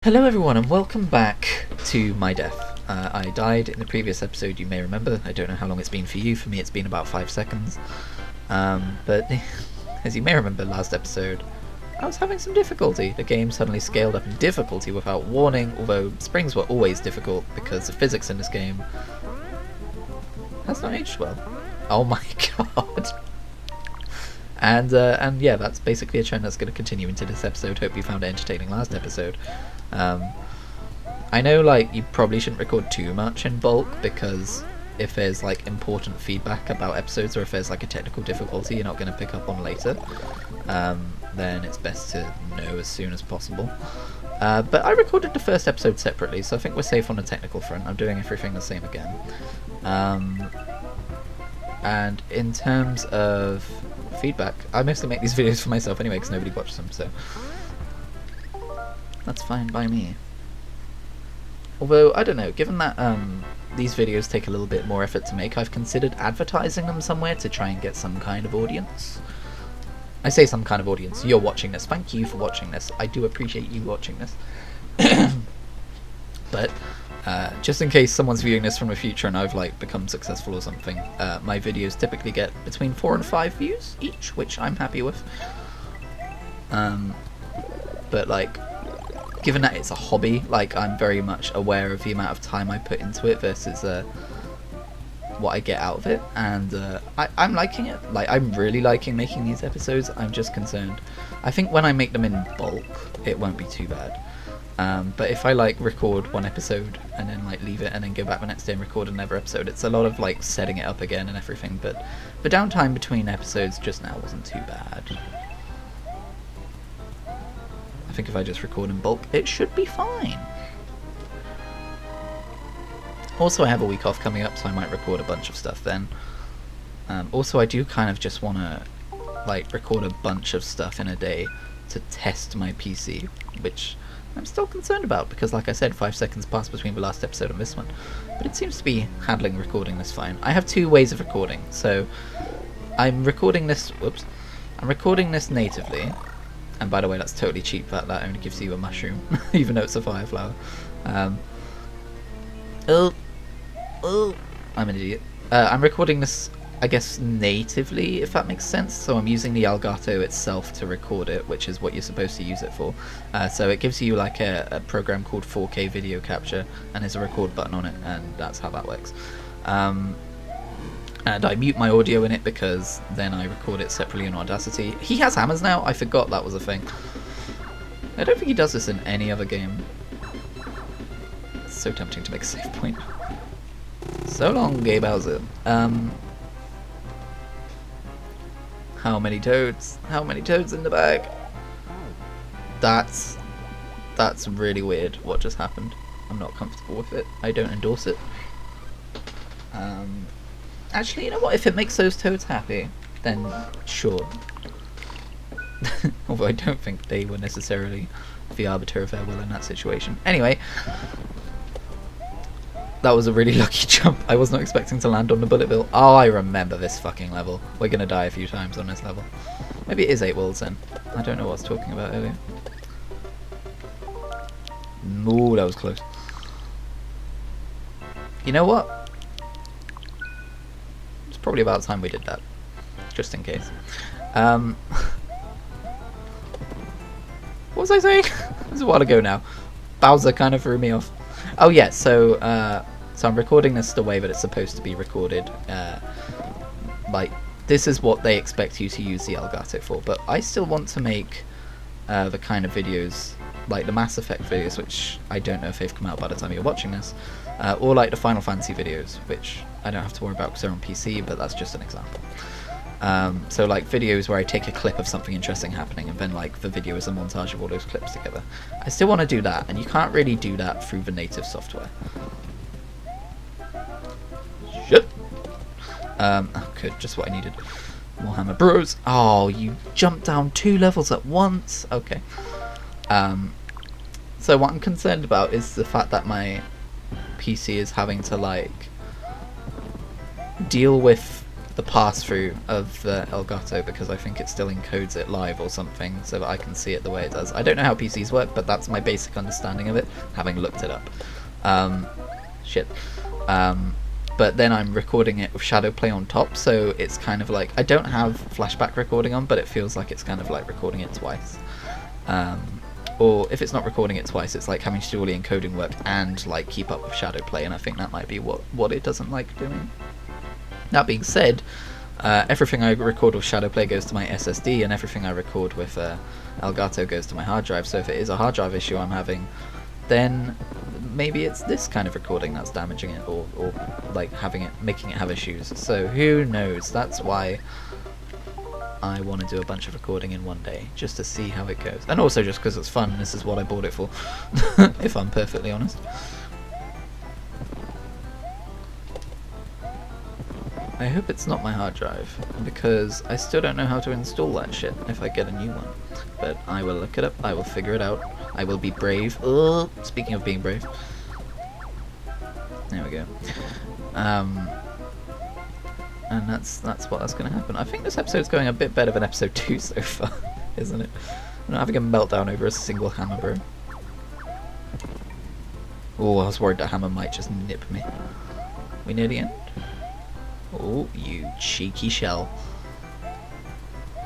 Hello everyone and welcome back to my death. I died in the previous episode, you may remember. I don't know how long it's been for you. For me it's been about 5 seconds. But as you may remember last episode, I was having some difficulty. The game suddenly scaled up in difficulty without warning, although springs were always difficult because the physics in this game has not aged well. Oh my god. And yeah, that's basically a trend that's going to continue into this episode. Hope you found it entertaining last episode. I know like you probably shouldn't record too much in bulk because if there's like important feedback about episodes or if there's like a technical difficulty you're not going to pick up on later, then it's best to know as soon as possible. But I recorded the first episode separately, so I think we're safe on the technical front. I'm doing everything the same again. And in terms of feedback, I mostly make these videos for myself anyway because nobody watches them, so that's fine by me. Although, I don't know, given that these videos take a little bit more effort to make, I've considered advertising them somewhere to try and get some kind of audience. I say some kind of audience, you're watching this, thank you for watching this, I do appreciate you watching this. But, just in case someone's viewing this from the future and I've like become successful or something, my videos typically get between 4 and 5 views each, which I'm happy with. But like, given that it's a hobby, like I'm very much aware of the amount of time I put into it versus what I get out of it, and I'm liking it. Like, I'm really liking making these episodes. I'm just concerned. I think when I make them in bulk, it won't be too bad. But if I like record one episode and then like leave it and then go back the next day and record another episode, it's a lot of like setting it up again and everything. But the downtime between episodes just now wasn't too bad. I think if I just record in bulk, it should be fine. Also, I have a week off coming up, so I might record a bunch of stuff then. Also, I do kind of just want to like record a bunch of stuff in a day to test my PC, which I'm still concerned about because, like I said, 5 seconds passed between the last episode and this one. But it seems to be handling recording this fine. I have 2 ways of recording, so I'm recording this. Whoops, I'm recording this natively. And by the way, that's totally cheap, that only gives you a mushroom, even though it's a fire flower. I'm an idiot. I'm recording this, I guess, natively, if that makes sense. So I'm using the Elgato itself to record it, which is what you're supposed to use it for. So it gives you like a program called 4K video capture, and there's a record button on it, and that's how that works. And I mute my audio in it because then I record it separately in Audacity. He has hammers now? I forgot that was a thing. I don't think he does this in any other game. It's so tempting to make a save point. So long, Gabe Bowser. How many toads? How many toads in the bag? That's really weird what just happened. I'm not comfortable with it. I don't endorse it. Actually, you know what? If it makes those toads happy, then sure. Although I don't think they were necessarily the arbiter of their will in that situation. Anyway, that was a really lucky jump. I was not expecting to land on the bullet bill. Oh, I remember this fucking level. We're gonna die a few times on this level. Maybe it is 8 worlds then. I don't know what I was talking about earlier. Ooh, that was close. You know what? Probably about time we did that, just in case. What was I saying? It was a while ago now. Bowser kind of threw me off. Oh yeah, so I'm recording this the way that it's supposed to be recorded. Like, this is what they expect you to use the Elgato for, but I still want to make the kind of videos, like the Mass Effect videos, which I don't know if they've come out by the time you're watching this, or like the Final Fantasy videos, which I don't have to worry about because they're on PC, but that's just an example. So like videos where I take a clip of something interesting happening and then like the video is a montage of all those clips together. I still want to do that, and you can't really do that through the native software. Shit! Oh, good, just what I needed. More hammer bros. Oh, you jumped down 2 levels at once. Okay. So what I'm concerned about is the fact that my PC is having to like deal with the pass-through of the Elgato, because I think it still encodes it live or something, so that I can see it the way it does. I don't know how PCs work, but that's my basic understanding of it, having looked it up. Shit. But then I'm recording it with Shadowplay on top, so it's kind of like, I don't have flashback recording on, but it feels like it's kind of like recording it twice. Or if it's not recording it twice, it's like having to do all the encoding work and like keep up with Shadowplay, and I think that might be what it doesn't like doing. That being said, everything I record with Shadowplay goes to my SSD, and everything I record with Elgato goes to my hard drive, so if it is a hard drive issue I'm having, then maybe it's this kind of recording that's damaging it, or like making it have issues. So who knows? That's why I want to do a bunch of recording in one day, just to see how it goes. And also just because it's fun, this is what I bought it for, if I'm perfectly honest. I hope it's not my hard drive, because I still don't know how to install that shit if I get a new one. But I will look it up, I will figure it out, I will be brave. Speaking of being brave. There we go. And that's what's going to happen. I think this episode's going a bit better than episode 2 so far, isn't it? I'm not having a meltdown over a single hammer, bro. Oh, I was worried that hammer might just nip me. We near the end? Oh, you cheeky shell.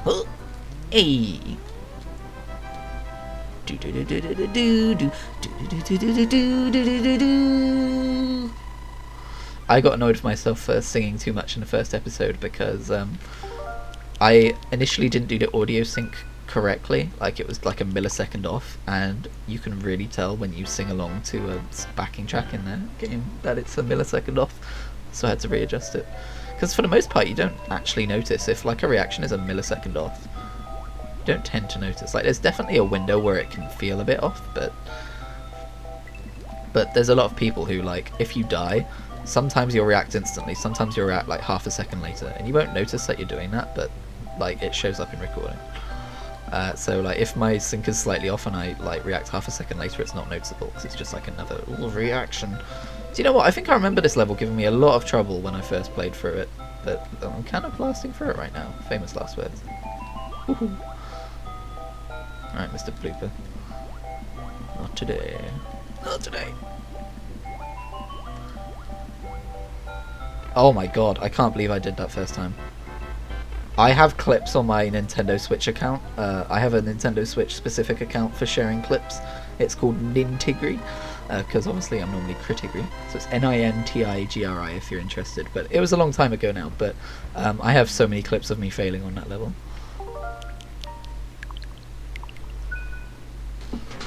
Oh, hey! Do do do do do do do do do do do do do do. I got annoyed with myself for singing too much in the first episode because I initially didn't do the audio sync correctly, like it was like a millisecond off, and you can really tell when you sing along to a backing track in the game that it's a millisecond off, so I had to readjust it. Because for the most part you don't actually notice if like a reaction is a millisecond off. You don't tend to notice. Like there's definitely a window where it can feel a bit off, but there's a lot of people who, like, if you die, sometimes you'll react instantly, sometimes you'll react like half a second later, and you won't notice that you're doing that, but like it shows up in recording. So like if my sync is slightly off and I like react half a second later, it's not noticeable because it's just like another reaction. Do you know what? I think I remember this level giving me a lot of trouble when I first played through it, but I'm kind of blasting through it right now. Famous last words. Woohoo! Alright, Mr. Blooper. Not today. Not today. Oh my god, I can't believe I did that first time. I have clips on my Nintendo Switch account. I have a Nintendo Switch specific account for sharing clips. It's called Kritigri, because obviously I'm normally Kritigri, so it's Nintigri if you're interested. But it was a long time ago now, but I have so many clips of me failing on that level.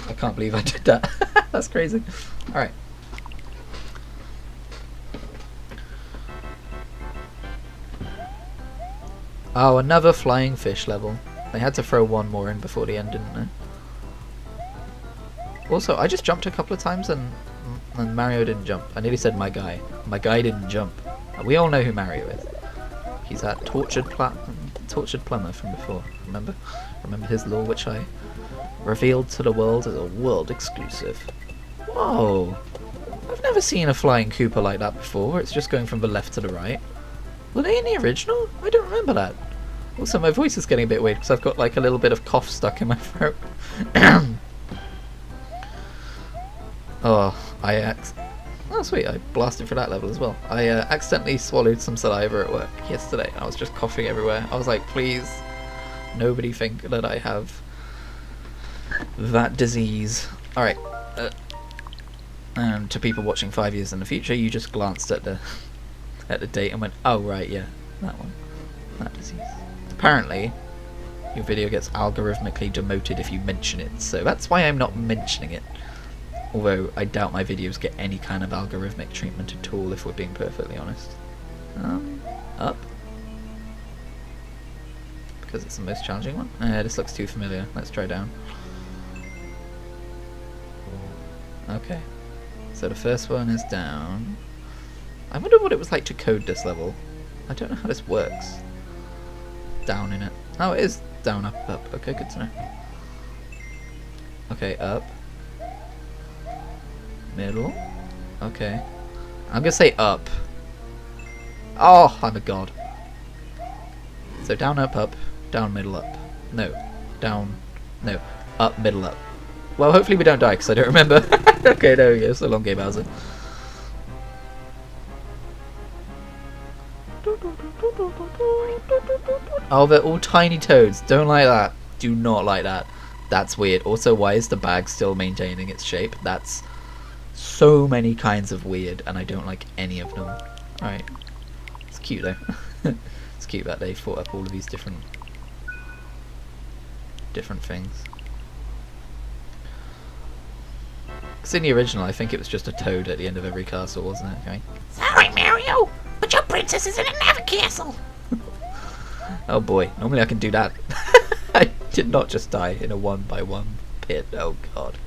I can't believe I did that. That's crazy. Alright. Oh, another flying fish level. They had to throw one more in before the end, didn't they? Also, I just jumped a couple of times and Mario didn't jump. I nearly said my guy. My guy didn't jump. We all know who Mario is. He's that tortured plumber from before. Remember? Remember his lore, which I revealed to the world as a world exclusive. Whoa! I've never seen a flying Koopa like that before, where it's just going from the left to the right. Were they in the original? I don't remember that. Also, my voice is getting a bit weird because I've got like a little bit of cough stuck in my throat. Oh sweet, I blasted for that level as well. I accidentally swallowed some saliva at work yesterday. I was just coughing everywhere. I was like, please, nobody think that I have that disease. Alright, and to people watching 5 years in the future, you just glanced at the date and went, oh right, yeah, that one, that disease. Apparently, your video gets algorithmically demoted if you mention it, so that's why I'm not mentioning it. Although I doubt my videos get any kind of algorithmic treatment at all, if we're being perfectly honest. Up. Because it's the most challenging one. This looks too familiar. Let's try down. Okay. So the first one is down. I wonder what it was like to code this level. I don't know how this works. Down in it. Oh, it is down, up, up. Okay, good to know. Okay, up. Middle. Okay. I'm gonna say up. Oh, I'm a god. So down, up, up, down, middle, up. No, down, no, up, middle, up. Well, hopefully we don't die, because I don't remember. Okay, there we go. So long game, Bowser. Oh, they're all tiny toads. Don't like that. Do not like that. That's weird. Also, why is the bag still maintaining its shape? That's so many kinds of weird, and I don't like any of them. Alright. It's cute, though. It's cute that they thought up all of these different things. Because in the original, I think it was just a toad at the end of every castle, wasn't it? Okay. Sorry, Mario, but your princess is in another castle. Oh boy, normally I can do that. I did not just die in a 1x1 pit. Oh god.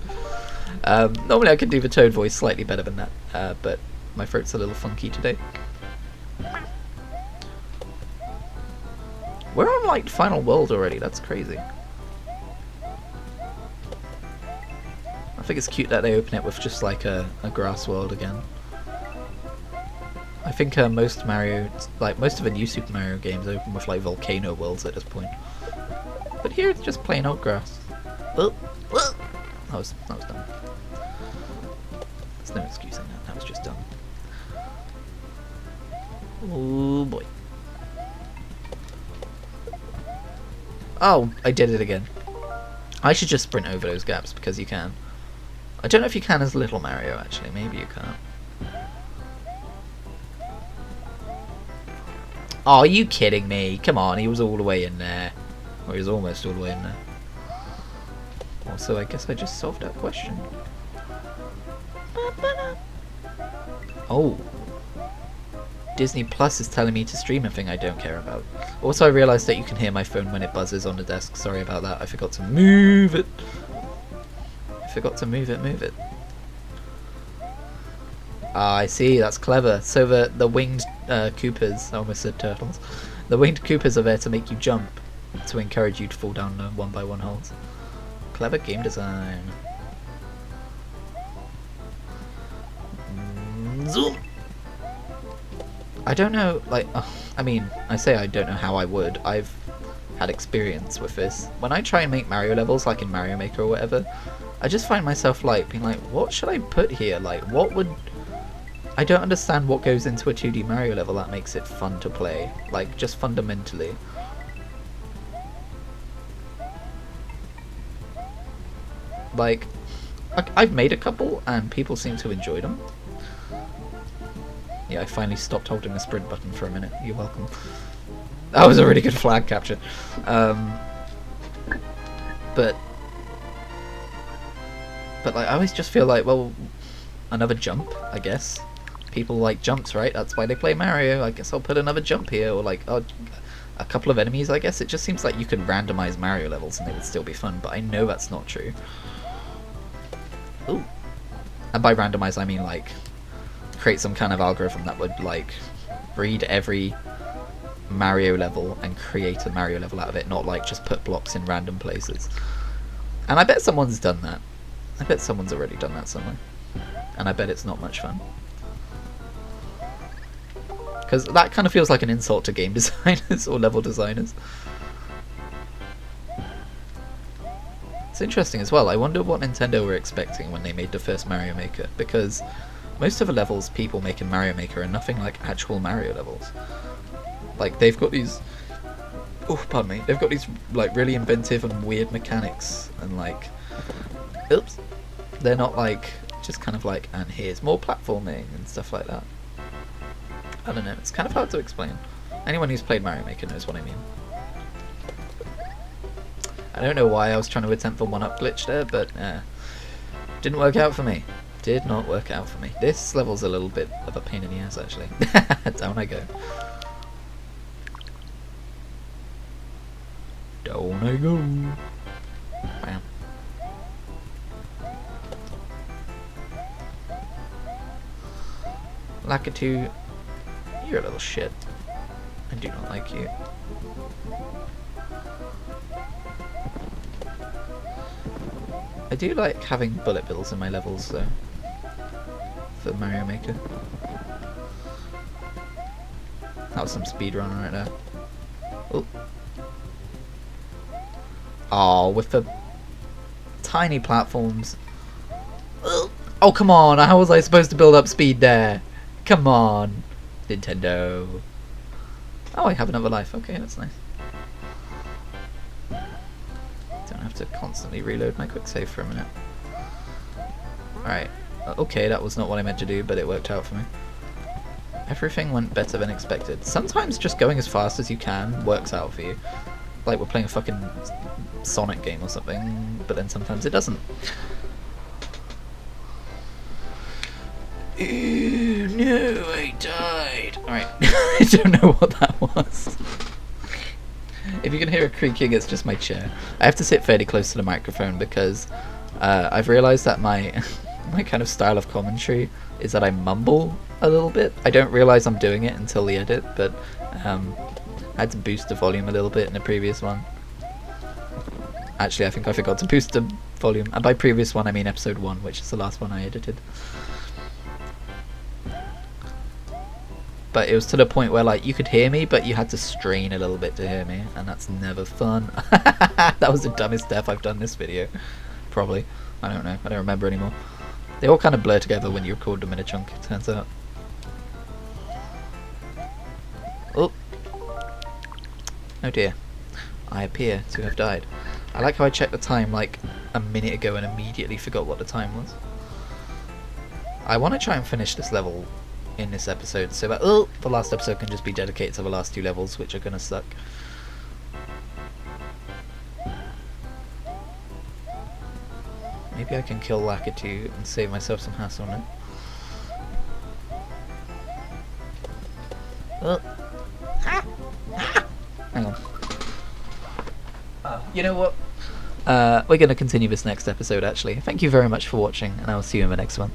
Normally I can do the toad voice slightly better than that, but my throat's a little funky today. We're on like final world already, that's crazy. I think it's cute that they open it with just like a grass world again. I think most Mario, like most of the new Super Mario games open with like volcano worlds at this point. But here it's just plain old grass. Oh, oh. That was dumb. There's no excusing that, that was just dumb. Oh boy. Oh, I did it again. I should just sprint over those gaps because you can. I don't know if you can as Little Mario actually, maybe you can't. Oh, are you kidding me? Come on, he was all the way in there. Or he was almost all the way in there. Also, I guess I just solved that question. Oh. Disney Plus is telling me to stream a thing I don't care about. Also, I realised that you can hear my phone when it buzzes on the desk. Sorry about that. I forgot to move it. Move it. Ah, I see, that's clever. So the winged Koopas, I almost said turtles. The winged Koopas are there to make you jump, to encourage you to fall down the 1x1 holes. Clever game design. Zoom! I don't know, like, I mean, I say I don't know how I would. I've had experience with this. When I try and make Mario levels, like in Mario Maker or whatever, I just find myself like being like, what should I put here? Like, what would... I don't understand what goes into a 2D Mario level that makes it fun to play. Like, just fundamentally. Like, I've made a couple and people seem to enjoy them. Yeah, I finally stopped holding the sprint button for a minute. You're welcome. That was a really good flag capture. But like, I always just feel like, well, another jump, I guess. People like jumps, right? That's why they play Mario. I guess I'll put another jump here, or like, oh, a couple of enemies, I guess. It just seems like you could randomize Mario levels and they would still be fun, but I know that's not true. Ooh. And by randomize, I mean like create some kind of algorithm that would like read every Mario level and create a Mario level out of it, not like just put blocks in random places. And I bet someone's done that. I bet someone's already done that somewhere. And I bet it's not much fun. Because that kind of feels like an insult to game designers or level designers. It's interesting as well. I wonder what Nintendo were expecting when they made the first Mario Maker, because most of the levels people make in Mario Maker are nothing like actual Mario levels. Like, they've got these... Oh, pardon me. They've got these like really inventive and weird mechanics, and like... Oops. They're not like, just kind of like, and here's more platforming and stuff like that. I don't know, it's kind of hard to explain. Anyone who's played Mario Maker knows what I mean. I don't know why I was trying to attempt the one-up glitch there, but didn't work out for me. Did not work out for me. This level's a little bit of a pain in the ass, actually. Down I go. Down I go. Bam. Lakitu, you're a little shit. I do not like you. I do like having bullet bills in my levels though, for Mario Maker. That was some speedrun right there. Oh, Oh, with the tiny platforms. Oh, come on. How was I supposed to build up speed there? Come on, Nintendo. Oh, I have another life. Okay, that's nice. Don't have to constantly reload my quick save for a minute. Alright. Okay, that was not what I meant to do, but it worked out for me. Everything went better than expected. Sometimes just going as fast as you can works out for you. Like we're playing a fucking Sonic game or something, but then sometimes it doesn't. Ooh, no, I died. Alright, I don't know what that was. If you can hear a creaking, it's just my chair. I have to sit fairly close to the microphone because I've realised that my my kind of style of commentary is that I mumble a little bit. I don't realise I'm doing it until the edit, but I had to boost the volume a little bit in the previous one. Actually, I think I forgot to boost the volume. And by previous one, I mean episode 1, which is the last one I edited. But it was to the point where like you could hear me, but you had to strain a little bit to hear me, and that's never fun. That was the dumbest death I've done this video. Probably. I don't know. I don't remember anymore. They all kind of blur together when you record them in a chunk, it turns out. Oh. Oh dear. I appear to have died. I like how I checked the time like a minute ago and immediately forgot what the time was. I want to try and finish this level in this episode so that the last episode can just be dedicated to the last 2 levels, which are gonna suck. Maybe I can kill Lakitu and save myself some hassle now. Hang on. You know what? We're going to continue this next episode actually. Thank you very much for watching, and I will see you in the next one.